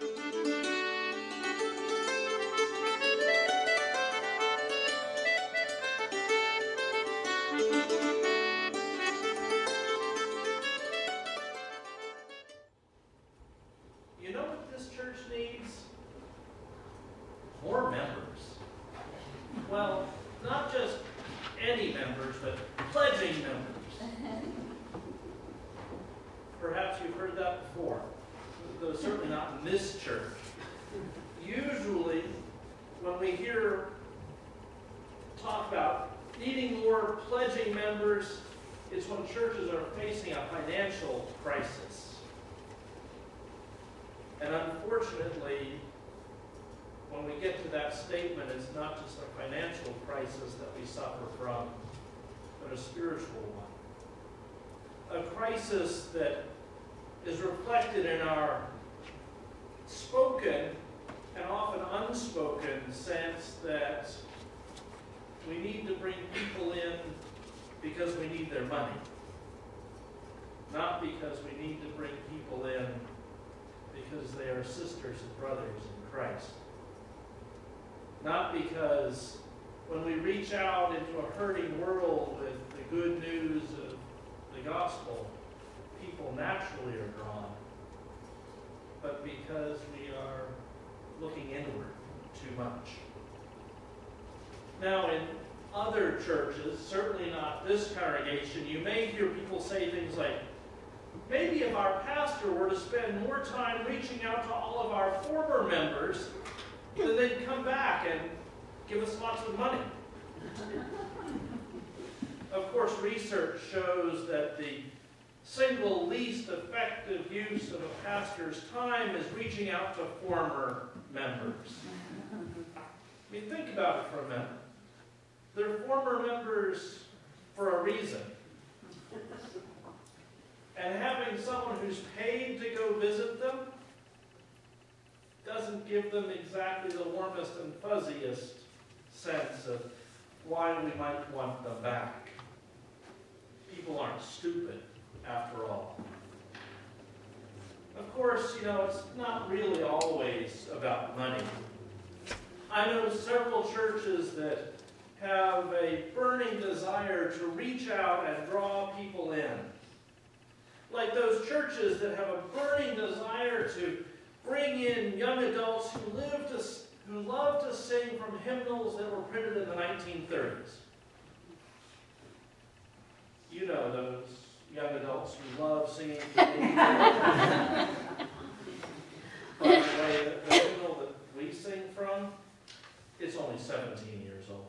You know what this church needs? More members. Well, not just any members, but pledging members. Perhaps you've heard that before, though certainly not in this church. Usually, when we hear talk about needing more pledging members, it's when churches are facing a financial crisis. And unfortunately, when we get to that statement, it's not just a financial crisis that we suffer from, but a spiritual one. A crisis that is reflected in our spoken and often unspoken sense that we need to bring people in because we need their money, not because we need to bring people in because they are sisters and brothers in Christ. Not because when we reach out into a hurting world with the good news of the gospel, people naturally are drawn, but because we are looking inward too much. Now, in other churches, certainly not this congregation, you may hear people say things like, maybe if our pastor were to spend more time reaching out to all of our former members, then they'd come back and give us lots of money. Of course, research shows that the single least effective use of a pastor's time is reaching out to former members. I mean, think about it for a minute. They're former members for a reason. And having someone who's paid to go visit them doesn't give them exactly the warmest and fuzziest sense of why we might want them back. People aren't stupid, after all. Of course, it's not really always about money. I know several churches that have a burning desire to reach out and draw people in. Like those churches that have a burning desire to bring in young adults who love to sing from hymnals that were printed in the 1930s. You know those young adults who love singing from hymnals. By the way, the hymnal that we sing from, it's only 17 years old.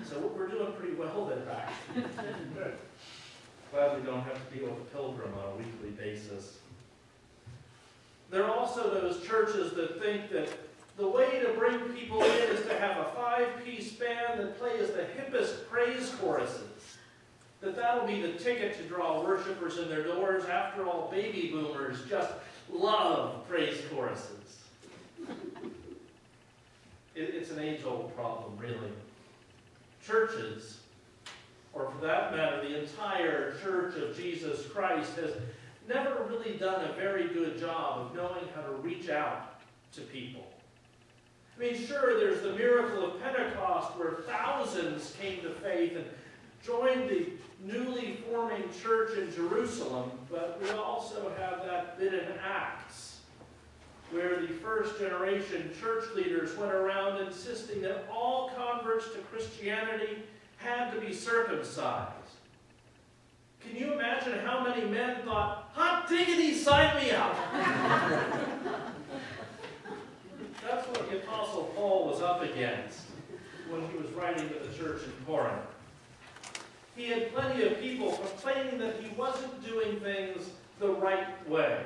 So we're doing pretty well there, actually. Glad we don't have to deal with a pilgrim on a weekly basis. There are also those churches that think that the way to bring people in is to have a 5-piece band that plays the hippest praise choruses. That'll be the ticket to draw worshipers in their doors. After all, baby boomers just love praise choruses. It's an age-old problem, really. Churches, or for that matter, the entire Church of Jesus Christ, has never really done a very good job of knowing how to reach out to people. I mean, sure, there's the miracle of Pentecost where thousands came to faith and joined the newly forming church in Jerusalem, but we also have that bit in Acts where the first generation church leaders went around insisting that all converts to Christianity had to be circumcised. Can you imagine how many men thought, hot diggity, sign me up? That's what the Apostle Paul was up against when he was writing to the church in Corinth. He had plenty of people complaining that he wasn't doing things the right way,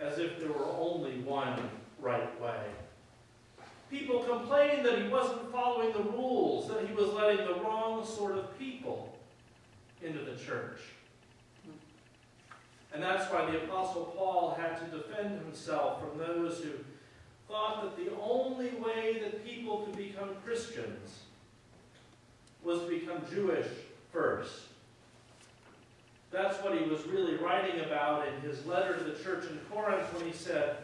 as if there were only one right way. People complaining that he wasn't following the rules, that he was letting the wrong sort of people into the church. And that's why the Apostle Paul had to defend himself from those who thought that the only way that people could become Christians was to become Jewish first. That's what he was really writing about in his letter to the church in Corinth when he said,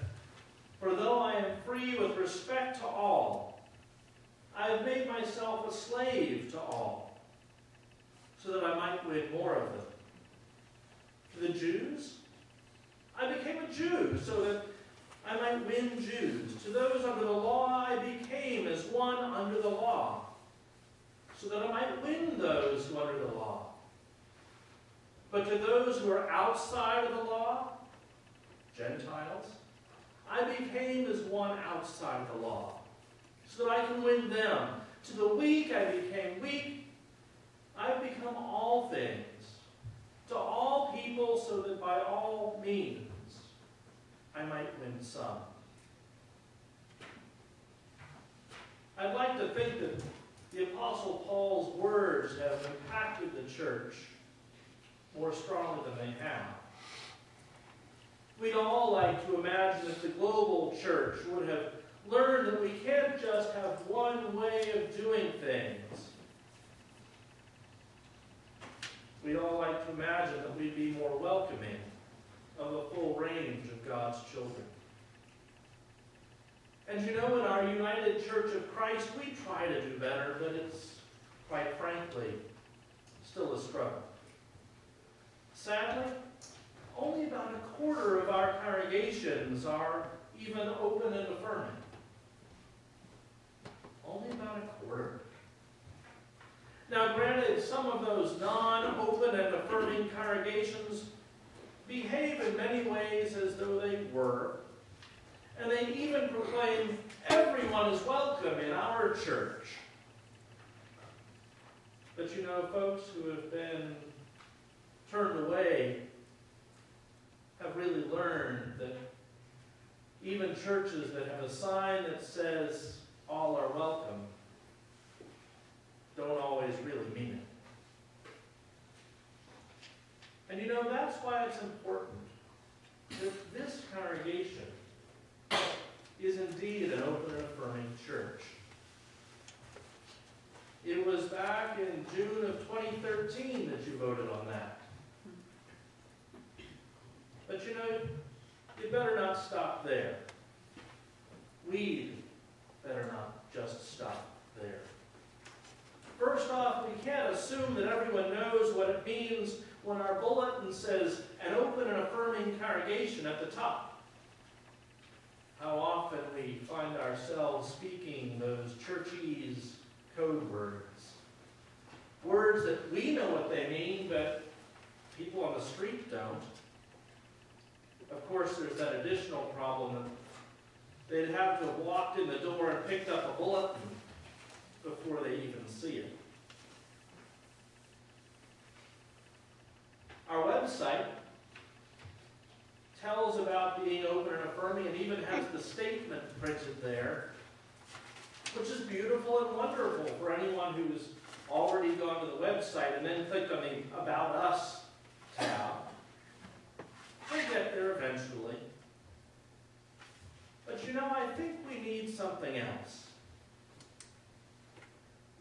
For though I am free with respect to all, I have made myself a slave to all, so that I might win more of them. To the Jews, I became a Jew, so that I might win Jews. To those under the law, I became as one under the law, so that I might win those who are under the law. But to those who are outside of the law, Gentiles, I became as one outside the law, so that I can win them. To the weak I became weak. I've become all things to all people, so that by all means I might win some. I'd like to think that the Apostle Paul's words have impacted the church more strongly than they have. We'd all like to imagine that the global church would have learned that we can't just have one way of doing things. We'd all like to imagine that we'd be more welcoming of the full range of God's children. And you know, in our United Church of Christ, we try to do better, but it's, quite frankly, still a struggle. Sadly, only about a quarter of our congregations are even open and affirming. Only about a quarter. Now, granted, some of those non-open and affirming congregations behave in many ways as though they were, and they even proclaim everyone is welcome in our church. But you know, folks who have been turned away have really learned that even churches that have a sign that says all are welcome don't always really mean it. And you know, that's why it's important that this congregation is indeed an open and affirming church. It was back in June of 2013 that you voted on that. But you know, you better not stop there. We better not just stop there. First off, we can't assume that everyone knows what it means when our bulletin says an open and affirming congregation at the top. How often we find ourselves speaking those churchese code words. Words that we know what they mean, but people on the street don't. Of course, there's that additional problem that they'd have to have walked in the door and picked up a bulletin before they even see it. Our website tells about being open and affirming and even has the statement printed there, which is beautiful and wonderful for anyone who's already gone to the website and then clicked on the About Us tab. We'll get there eventually. But you know, I think we need something else.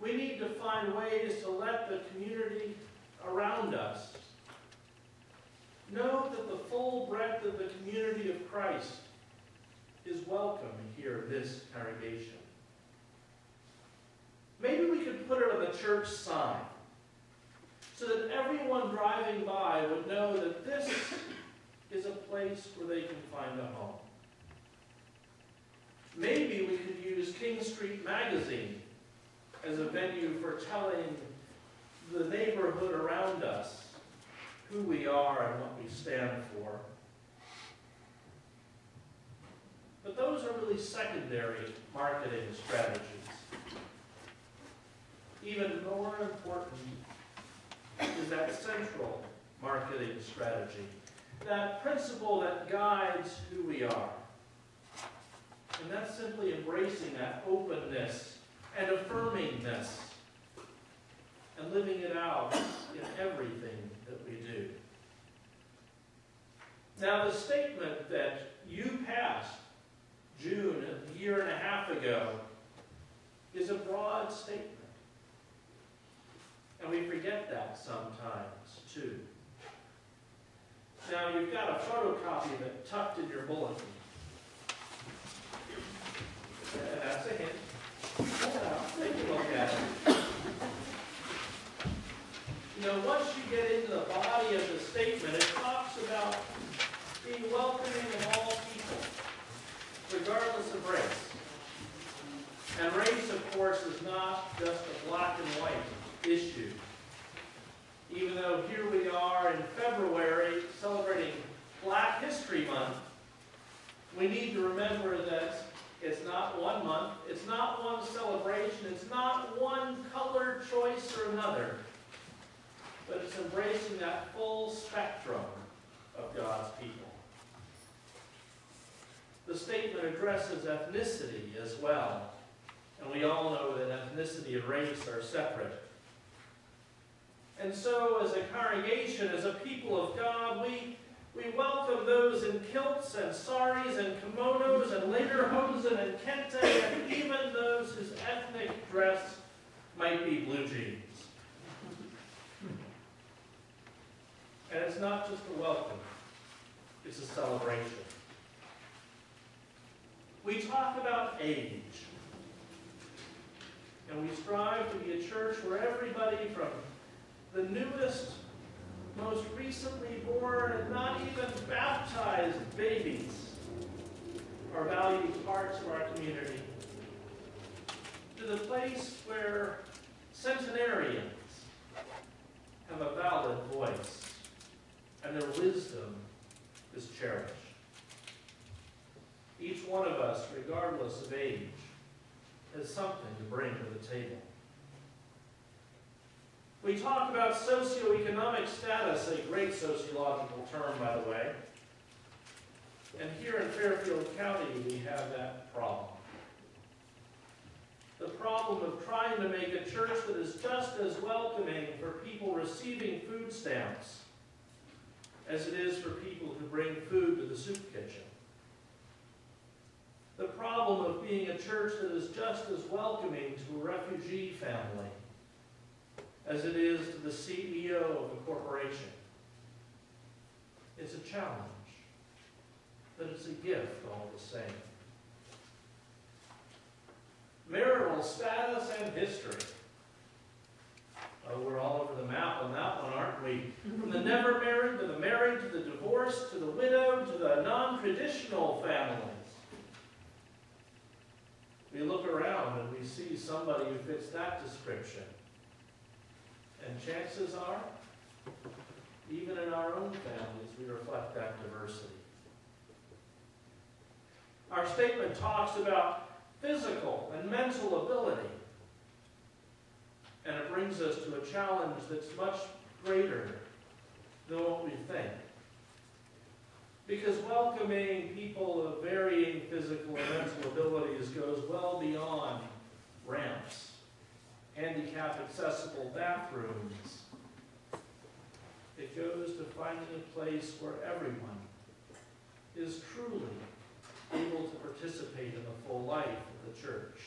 We need to find ways to let the community around us know that the full breadth of the community of Christ is welcome here in this congregation. Maybe we could put it on the church sign so that everyone driving by would know that this is a place where they can find a home. Maybe we could use King Street Magazine as a venue for telling the neighborhood around us who we are and what we stand for. But those are really secondary marketing strategies. Even more important is that central marketing strategy, that principle that guides who we are. And that's simply embracing that openness and affirmingness and living it out in everything that we do. Now, the statement that you passed June, a year and a half ago, is a broad statement. And we forget that sometimes, too. Now, you've got a photocopy of it tucked in your bulletin. once you get into the body of the statement, it talks about being welcoming of all people, regardless of race. And race, of course, is not just a black and white issue. Even though here we are in February celebrating Black History Month, we need to remember that it's not one month, it's not one celebration, it's not one color choice or another, but it's embracing that full spectrum of God's people. The statement addresses ethnicity as well, and we all know that ethnicity and race are separate. And so, as a congregation, as a people of God, we welcome those in kilts and saris and kimonos and lederhosen and kente, and even those whose ethnic dress might be blue jeans. And it's not just a welcome, it's a celebration. We talk about age. And we strive to be a church where everybody from the newest, most recently born, and not even baptized babies are valued parts of our community, to the place where centenarians have a valid voice and their wisdom is cherished. Each one of us, regardless of age, has something to bring to the table. We talk about socioeconomic status, a great sociological term, by the way. And here in Fairfield County, we have that problem. The problem of trying to make a church that is just as welcoming for people receiving food stamps as it is for people who bring food to the soup kitchen. The problem of being a church that is just as welcoming to a refugee family as it is to the CEO of a corporation. It's a challenge, but it's a gift all the same. Marital status and history. Oh, we're all over the map on that one, aren't we? From the never married, to the married, to the divorced, to the widowed, to the non-traditional families. We look around and we see somebody who fits that description. And chances are, even in our own families, we reflect that diversity. Our statement talks about physical and mental ability. And it brings us to a challenge that's much greater than what we think. Because welcoming people of varying physical and mental abilities goes well beyond ramps, handicap-accessible bathrooms. It goes to finding a place where everyone is truly able to participate in the full life of the church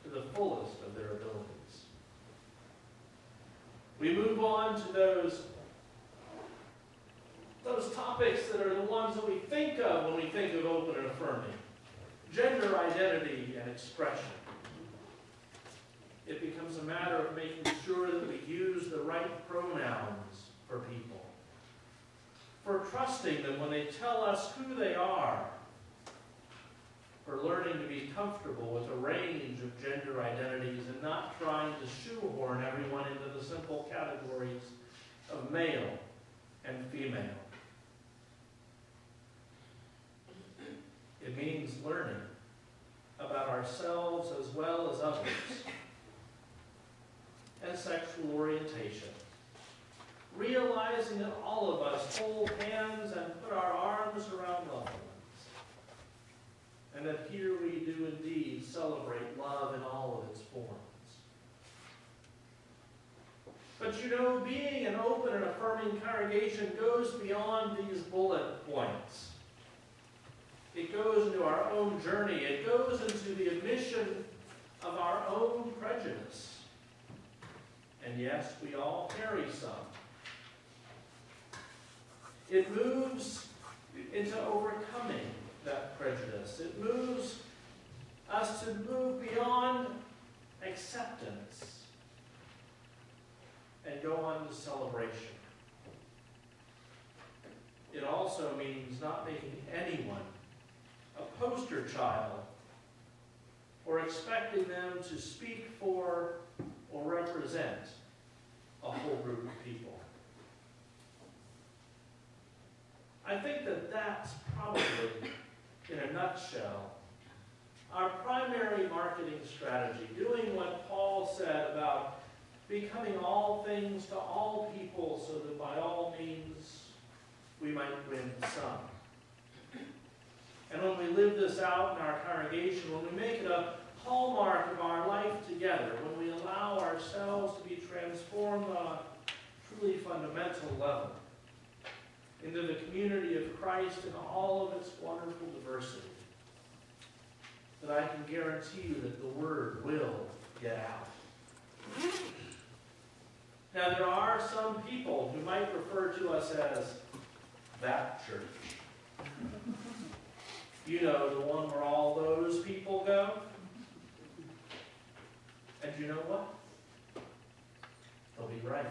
to the fullest of their abilities. We move on to those topics that are the ones that we think of when we think of open and affirming. Gender identity and expression. It becomes a matter of making sure that we use the right pronouns for people. For trusting them when they tell us who they are. For learning to be comfortable with a range of gender identities and not trying to shoehorn everyone into the simple categories of male and female. It means learning about ourselves as well as others, and sexual orientation. Realizing that all of us hold hands and put our arms around loved ones. And that here we do indeed celebrate love in all of its forms. But you know, being an open and affirming congregation goes beyond these bullet points. It goes into our own journey. It goes into the admission of our own prejudice. And yes, we all carry some. It moves into overcoming that prejudice. It moves us to move beyond acceptance and go on to celebration. It also means not making anyone a poster child or expecting them to speak for or represent a whole group of people. I think that that's probably, in a nutshell, our primary marketing strategy, doing what Paul said about becoming all things to all people so that by all means we might win some. And when we live this out in our congregation, when we make it a hallmark of our life together, when we allow ourselves to be transformed on a truly fundamental level into the community of Christ in all of its wonderful diversity, that I can guarantee you that the word will get out. Now, there are some people who might refer to us as that church. You know, the one where all those people go. And you know what? They'll be right.